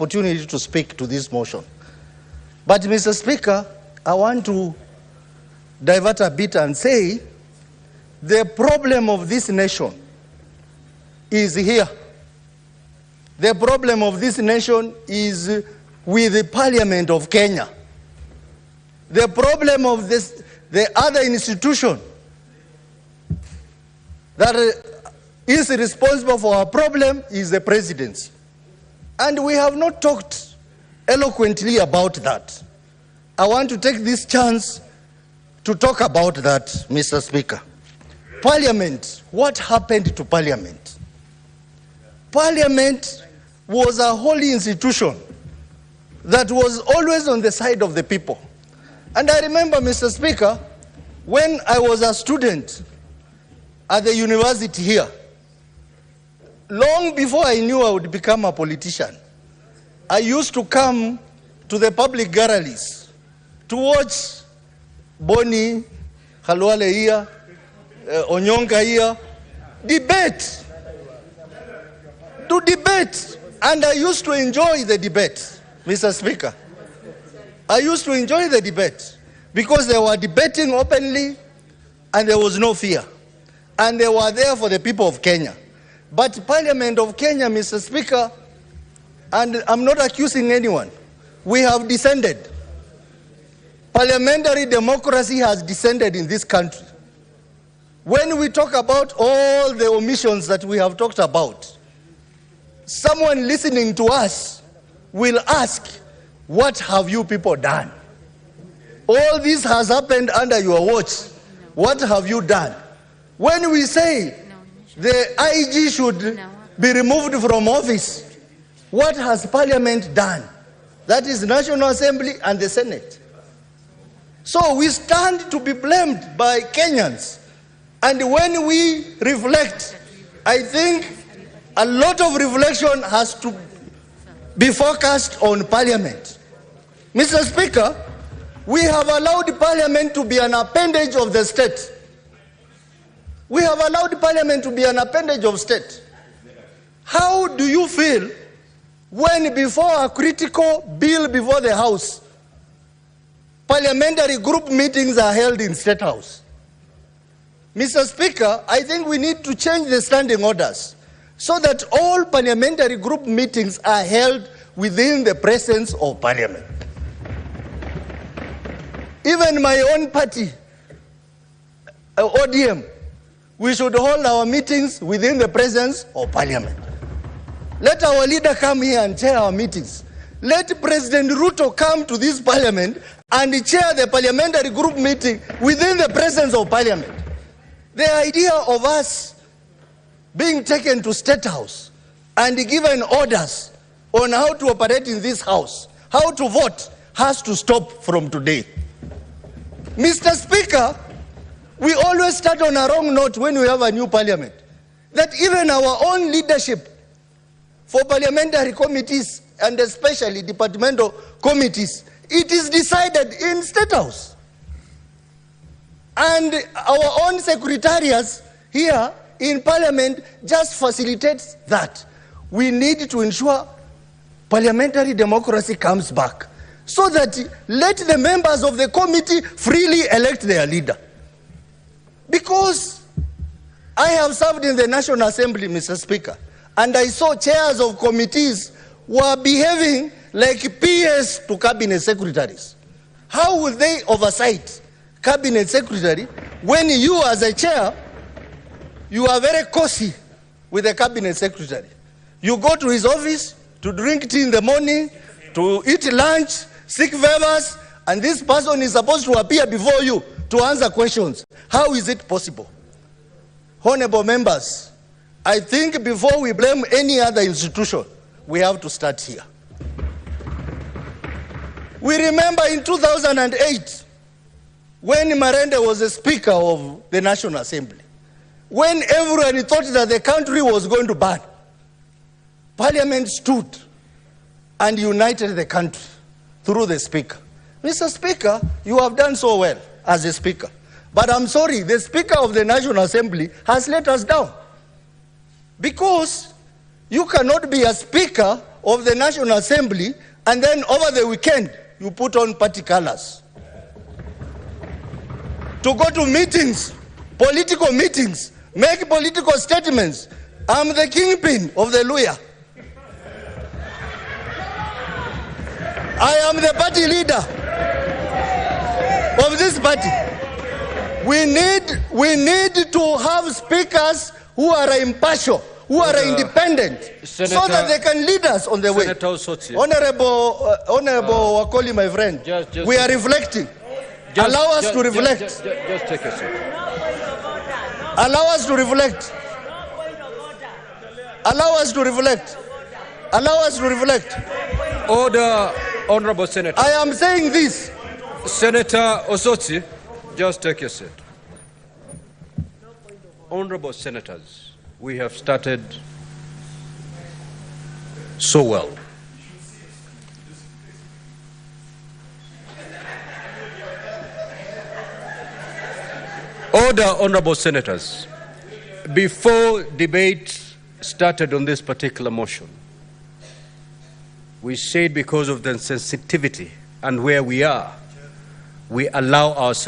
opportunity to speak to this motion. But, Mr. Speaker, I want to divert a bit and say the problem of this nation is here. The problem of this nation is with the Parliament of Kenya. The problem of the other institution that is responsible for our problem is the presidency. And we have not talked eloquently about that. I want to take this chance to talk about that, Mr. Speaker. Parliament, what happened to Parliament? Parliament was a holy institution that was always on the side of the people. And I remember, Mr. Speaker, when I was a student at the university here, long before I knew I would become a politician, I used to come to the public galleries to watch Boni, Khalwale here, Onyonka here, debate. To debate. And I used to enjoy the debate, Mr. Speaker. I used to enjoy the debate because they were debating openly and there was no fear. And they were there for the people of Kenya. But Parliament of Kenya, Mr. Speaker, and I'm not accusing anyone, we have descended. Parliamentary democracy has descended in this country. When we talk about all the omissions that we have talked about, someone listening to us will ask, what have you people done? All this has happened under your watch. What have you done? When we say the IG should be removed from office, what has Parliament done? That is National Assembly and the Senate. So we stand to be blamed by Kenyans. And when we reflect, I think a lot of reflection has to be focused on Parliament. Mr. Speaker, we have allowed Parliament to be an appendage of the state. We have allowed Parliament to be an appendage of state. How do you feel when before a critical bill before the House, parliamentary group meetings are held in State House? Mr. Speaker, I think we need to change the standing orders so that all parliamentary group meetings are held within the presence of Parliament. Even my own party, ODM, we should hold our meetings within the presence of Parliament. Let our leader come here and chair our meetings. Let President Ruto come to this Parliament and chair the parliamentary group meeting within the presence of Parliament. The idea of us being taken to State House and given orders on how to operate in this house, how to vote, has to stop from today. Mr. Speaker, we always start on a wrong note when we have a new Parliament. That even our own leadership for parliamentary committees and especially departmental committees, it is decided in State House. And our own secretariats here in Parliament just facilitates that. We need to ensure parliamentary democracy comes back so that let the members of the committee freely elect their leader. Because I have served in the National Assembly, Mr. Speaker, and I saw chairs of committees were behaving like PS to cabinet secretaries. How will they oversight cabinet secretary when you as a chair, you are very cozy with the cabinet secretary? You go to his office to drink tea in the morning, to eat lunch, seek favors, and this person is supposed to appear before you to answer questions. How is it possible? Honorable members, I think before we blame any other institution, we have to start here. We remember in 2008, when Marende was the Speaker of the National Assembly, when everyone thought that the country was going to burn, Parliament stood and united the country through the Speaker. Mr. Speaker, you have done so well as a Speaker. But I'm sorry, the Speaker of the National Assembly has let us down. Because you cannot be a Speaker of the National Assembly, and then over the weekend, you put on party colors. To go to meetings, political meetings, make political statements. I'm the kingpin of the Luya. I am the party leader of this party. We need to have speakers who are impartial, who are independent, Senator, so that they can lead us on the way. Senator Osoti. Honorable Wakoli, my friend, we are reflecting. Allow us to reflect. Just take a second. Allow us to reflect. Allow us to reflect. Allow us to reflect. Order, Honorable Senator. I am saying this. Senator Osoti, just take a seat. Honorable Senators, we have started so well. Order, Honorable Senators. Before debate started on this particular motion, we said because of the sensitivity and where we are, we allow ourselves